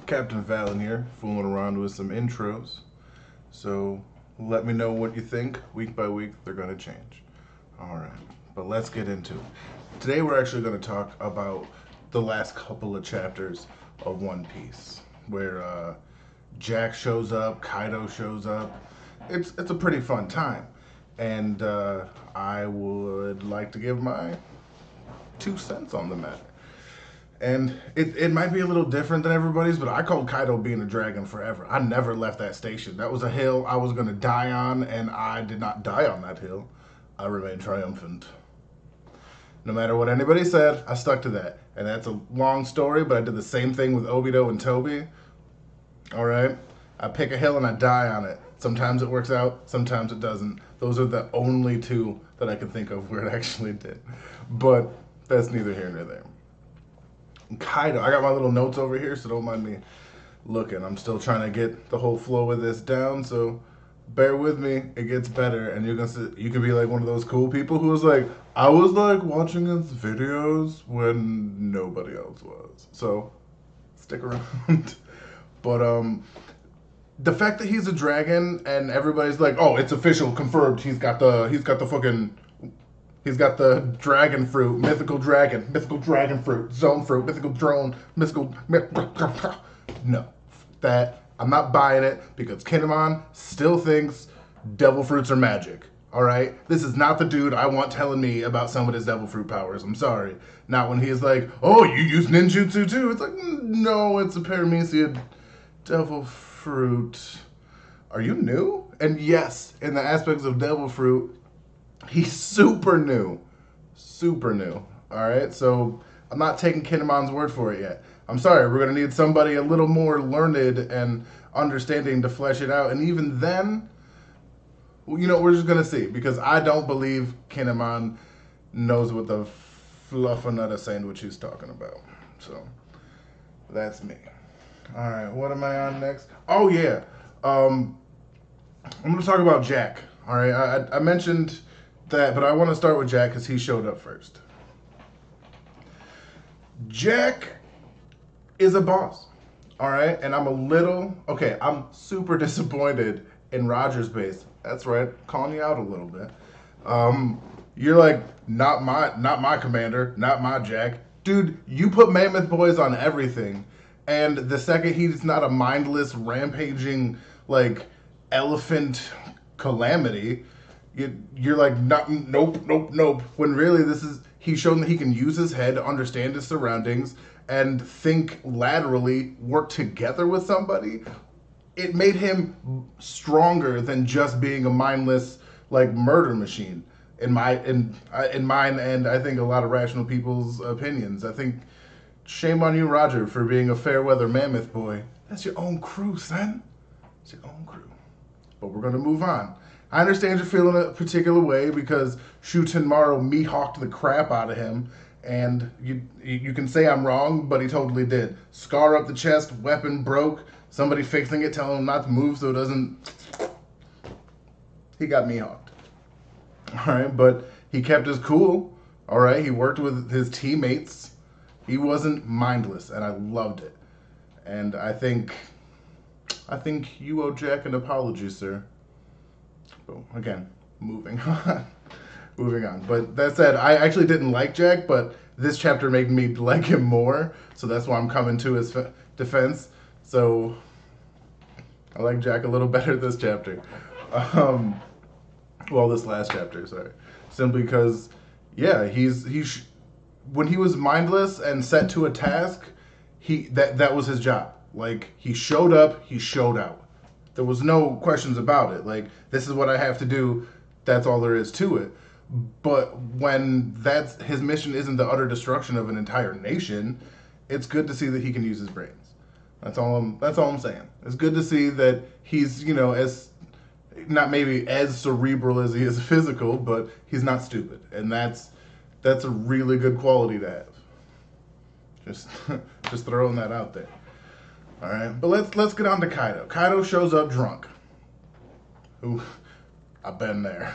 Captain Valen here, fooling around with some intros. So let me know what you think. Week by week, they're going to change. All right, but let's get into it. Today, we're actually going to talk about the last couple of chapters of One Piece, where Jack shows up, Kaido shows up. It's a pretty fun time, and I would like to give my 2 cents on the matter. And it might be a little different than everybody's, but I called Kaido being a dragon forever. I never left that station. That was a hill I was going to die on, and I did not die on that hill. I remained triumphant. No matter what anybody said, I stuck to that. And that's a long story, but I did the same thing with Obito and Toby. All right? I pick a hill and I die on it. Sometimes it works out, sometimes it doesn't. Those are the only two that I can think of where it actually did. But that's neither here nor there. Kaido, I got my little notes over here, so don't mind me looking. I'm still trying to get the whole flow of this down, so bear with me. It gets better, and you can be like one of those cool people who was like, I was like watching his videos when nobody else was. So stick around. But the fact that he's a dragon and everybody's like, oh, it's official, confirmed. He's got the dragon fruit, mythical dragon fruit, zone fruit, mythical drone, mythical. No, that I'm not buying it because Kinemon still thinks devil fruits are magic. All right, this is not the dude I want telling me about some of his devil fruit powers. I'm sorry, not when he's like, oh, you use ninjutsu too. It's like, no, it's a paramecia devil fruit. Are you new? And yes, in the aspects of devil fruit, he's super new. Super new. Alright, so I'm not taking Kinemon's word for it yet. I'm sorry, we're going to need somebody a little more learned and understanding to flesh it out. And even then, we're just going to see. Because I don't believe Kinemon knows what the fluffanutta sandwich he's talking about. So, that's me. Alright, what am I on next? Oh, yeah. I'm going to talk about Jack. Alright, I mentioned that, but I want to start with Jack because he showed up first. Jack is a boss, all right? And I'm super disappointed in Roger's base. That's right, calling you out a little bit. You're like, not my commander, not my Jack. Dude, you put Mammoth Boys on everything, and the second he's not a mindless, rampaging, like, elephant calamity, you're like, nope. When really he's shown that he can use his head, understand his surroundings, and think laterally, work together with somebody. It made him stronger than just being a mindless, like, murder machine. In mine, and I think a lot of rational people's opinions. I think shame on you, Roger, for being a fair weather mammoth boy. That's your own crew, son. It's your own crew. But we're gonna move on. I understand you're feeling a particular way because Shutenmaru Mihawked the crap out of him, and you can say I'm wrong, but he totally did. Scar up the chest, weapon broke, somebody fixing it, telling him not to move so it doesn't... He got Mihawked. Alright, but he kept his cool. Alright, he worked with his teammates. He wasn't mindless, and I loved it. And I think you owe Jack an apology, sir. But again, moving on. Moving on. But that said, I actually didn't like Jack, but this chapter made me like him more. So that's why I'm coming to his defense. So I like Jack a little better this chapter. This last chapter, sorry. Simply because, yeah, when he was mindless and set to a task, that was his job. Like, he showed up, he showed out. There was no questions about it. Like, this is what I have to do. That's all there is to it. But when his mission isn't the utter destruction of an entire nation, it's good to see that he can use his brains. That's all I'm saying. It's good to see that he's, as not maybe as cerebral as he is physical, but he's not stupid. And that's a really good quality to have. Just throwing that out there. All right, but let's get on to Kaido. Kaido shows up drunk. Ooh, I've been there.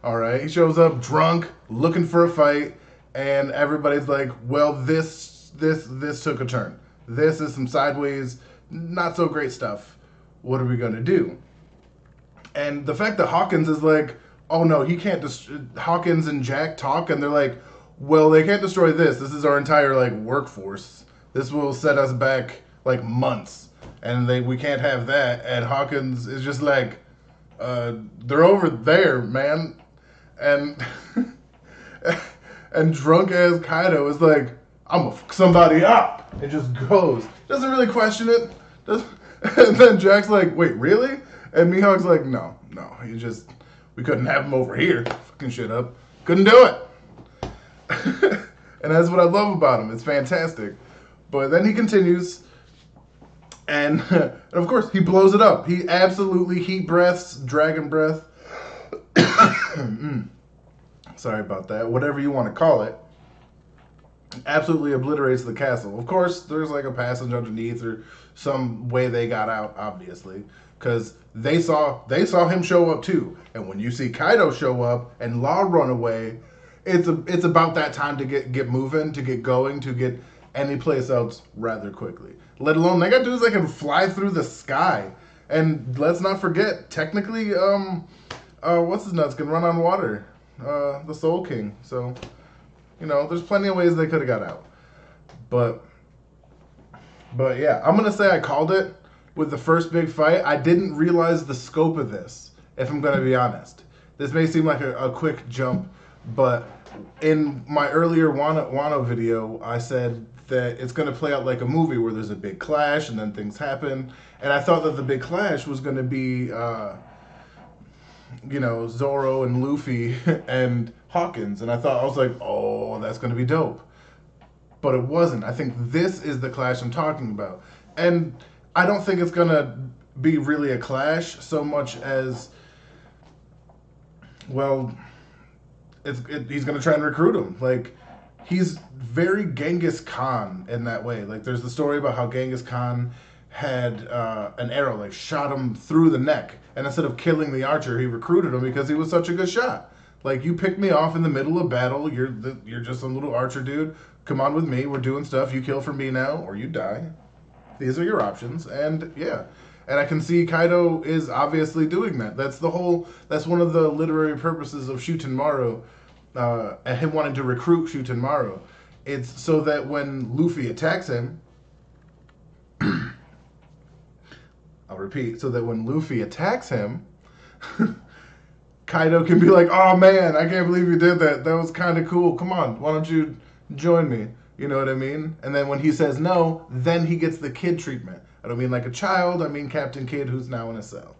All right, he shows up drunk, looking for a fight, and everybody's like, "Well, this took a turn. This is some sideways, not so great stuff. What are we gonna do? And the fact that Hawkins is like, oh no, he can't. Hawkins and Jack talk, and they're like, well, they can't destroy this. This is our entire like workforce. This will set us back like months, and we can't have that. And Hawkins is just like, they're over there, man, and and drunk ass Kaido is like, I'm gonna fuck somebody up, and just goes. Doesn't really question it. And then Jack's like, wait, really? And Mihawk's like, no, we couldn't have him over here, fucking shit up. Couldn't do it. And that's what I love about him. It's fantastic. But then he continues, and of course, he blows it up. He absolutely heat breaths, dragon breath. Sorry about that. Whatever you want to call it. Absolutely obliterates the castle. Of course, there's like a passage underneath or some way they got out, obviously, because they saw him show up too. And when you see Kaido show up and Law run away, it's about that time to get moving, to get going, to get any place else rather quickly. Let alone they got dudes that can fly through the sky. And let's not forget, technically, what's his nuts can run on water, the Soul King. So. You know, there's plenty of ways they could have got out. But yeah, I'm going to say I called it with the first big fight. I didn't realize the scope of this, if I'm going to be honest. This may seem like a quick jump, but in my earlier Wano video, I said that it's going to play out like a movie where there's a big clash and then things happen. And I thought that the big clash was going to be, you know, Zoro and Luffy and Hawkins, and I was like, oh, that's going to be dope. But it wasn't. I think this is the clash I'm talking about. And I don't think it's going to be really a clash so much as, well, he's going to try and recruit him. Like, he's very Genghis Khan in that way. Like, there's the story about how Genghis Khan had an arrow, like, shot him through the neck. And instead of killing the archer, he recruited him because he was such a good shot. Like, you picked me off in the middle of battle. You're just some little archer dude. Come on with me. We're doing stuff. You kill for me now, or you die. These are your options. And yeah, and I can see Kaido is obviously doing that. That's one of the literary purposes of Shutenmaru, and him wanting to recruit Shutenmaru. It's so that when Luffy attacks him, I'll repeat, so that when Luffy attacks him, Kaido can be like, oh man, I can't believe you did that. That was kind of cool. Come on, why don't you join me? You know what I mean? And then when he says no, then he gets the kid treatment. I don't mean like a child. I mean Captain Kid who's now in a cell.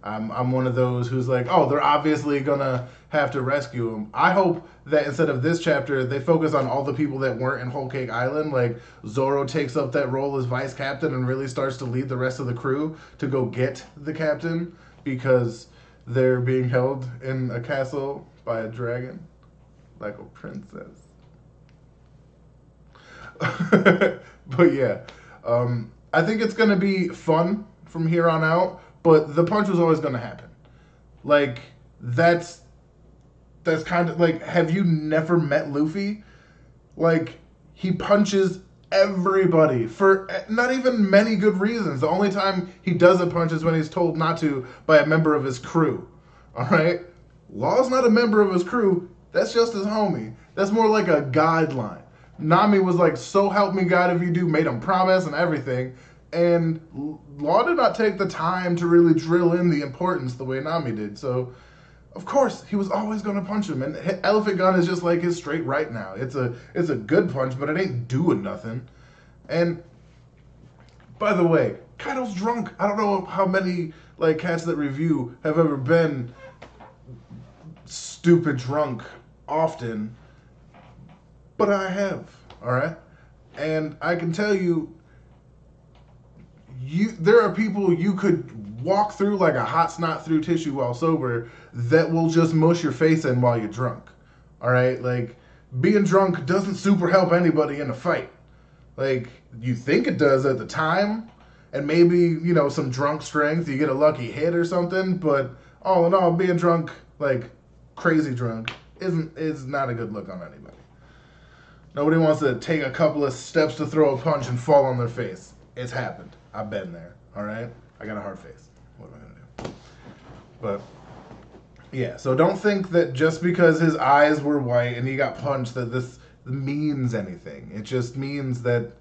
I'm one of those who's like, oh, they're obviously going to have to rescue him. I hope that instead of this chapter, they focus on all the people that weren't in Whole Cake Island. Like, Zoro takes up that role as vice captain and really starts to lead the rest of the crew to go get the captain because they're being held in a castle by a dragon, like a princess. But yeah, I think it's going to be fun from here on out, but the punch was always going to happen. Like, that's kind of like, have you never met Luffy? Like, he punches everybody for not even many good reasons. The only time he doesn't punch is when he's told not to by a member of his crew. All right? Law's not a member of his crew. That's just his homie. That's more like a guideline. Nami was like, so help me God if you do, made him promise and everything. And Law did not take the time to really drill in the importance the way Nami did. So, of course, he was always going to punch him. And Elephant Gun is just like his straight right now. It's a good punch, but it ain't doing nothing. And, by the way, Kaido's drunk. I don't know how many like cats that review have ever been stupid drunk often. But I have, all right? And I can tell you, there are people you could walk through like a hot snot through tissue while sober that will just mush your face in while you're drunk, all right? Like, being drunk doesn't super help anybody in a fight. Like, you think it does at the time, and maybe, you know, some drunk strength, you get a lucky hit or something, but all in all, being drunk, like, crazy drunk, is not a good look on anybody. Nobody wants to take a couple of steps to throw a punch and fall on their face. It's happened. I've been there. All right? I got a hard face. What am I going to do? But, yeah. So don't think that just because his eyes were white and he got punched that this means anything. It just means that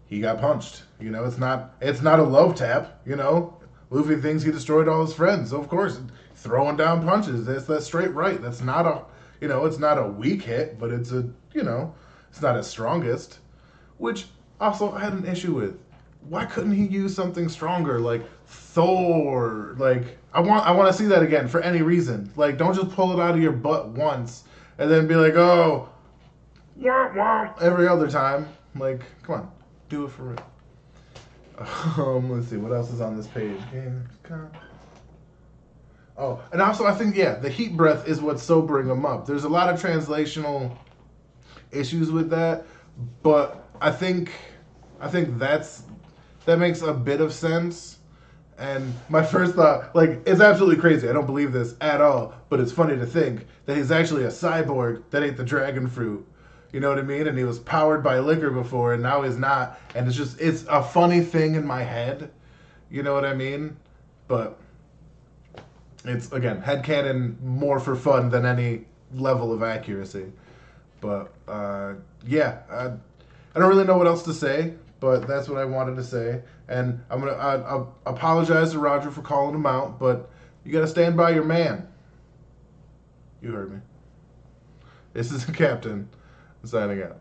he got punched. You know, it's not a love tap, you know. Luffy thinks he destroyed all his friends. So, of course, throwing down punches. That's straight right. That's not a, you know, it's not a weak hit, but it's a, you know, it's not his strongest. Which also I had an issue with. Why couldn't he use something stronger like Thor? Like I want to see that again for any reason. Like don't just pull it out of your butt once and then be like, oh, wah, wah, every other time. Like, come on, do it for real. Let's see what else is on this page. Oh, and also I think the heat breath is what's sobering him up. There's a lot of translational issues with that, but I think that makes a bit of sense. And my first thought, like, it's absolutely crazy. I don't believe this at all, but it's funny to think that he's actually a cyborg that ate the dragon fruit. You know what I mean? And he was powered by liquor before, and now he's not. And it's a funny thing in my head. You know what I mean? But it's, again, headcanon more for fun than any level of accuracy. But, I don't really know what else to say, but that's what I wanted to say. And I apologize to Roger for calling him out, but you got to stand by your man. You heard me. This is the captain signing out.